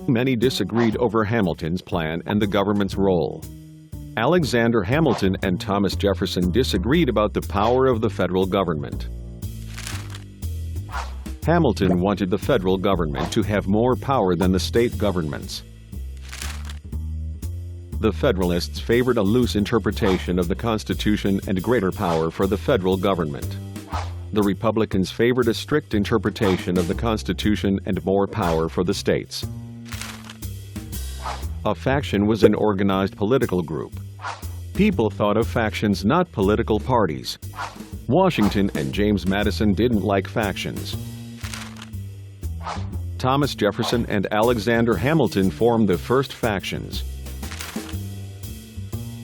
Many disagreed over Hamilton's plan and the government's role. Alexander Hamilton and Thomas Jefferson disagreed about the power of the federal government. Hamilton wanted the federal government to have more power than the state governments. The Federalists favored a loose interpretation of the Constitution and greater power for the federal government. The Republicans favored a strict interpretation of the Constitution and more power for the states. A faction was an organized political group. People thought of factions, not political parties. Washington and James Madison didn't like factions. Thomas Jefferson and Alexander Hamilton formed the first factions.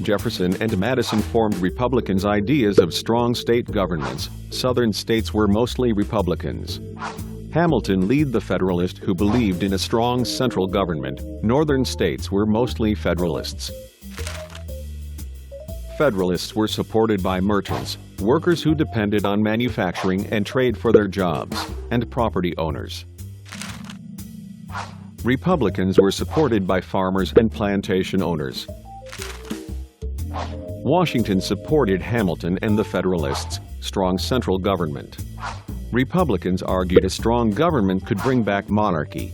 Jefferson and Madison formed Republicans' ideas of strong state governments. Southern states were mostly Republicans. Hamilton led the Federalist, who believed in a strong central government. Northern states were mostly Federalists. Federalists were supported by merchants, workers who depended on manufacturing and trade for their jobs, and property owners. Republicans were supported by farmers and plantation owners. Washington supported Hamilton and the Federalists' strong central government. Republicans argued a strong government could bring back monarchy.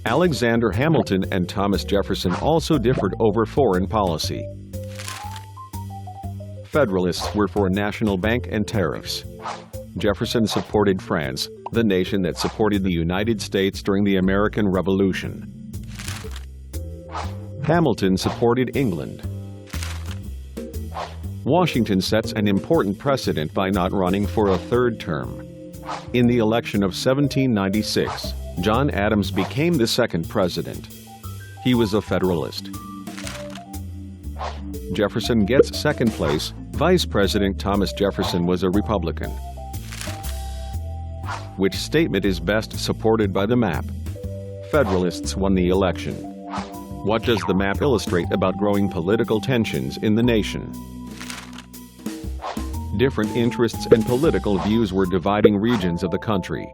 Alexander Hamilton and Thomas Jefferson also differed over foreign policy. Federalists were for a national bank and tariffs. Jefferson supported France, the nation that supported the United States during the American Revolution. Hamilton supported England. Washington sets an important precedent by not running for a third term. In the election of 1796, John Adams became the second president. He was a Federalist. Jefferson gets second place. Vice President Thomas Jefferson was a Republican. Which statement is best supported by the map? Federalists won the election. What does the map illustrate about growing political tensions in the nation? Different interests and political views were dividing regions of the country.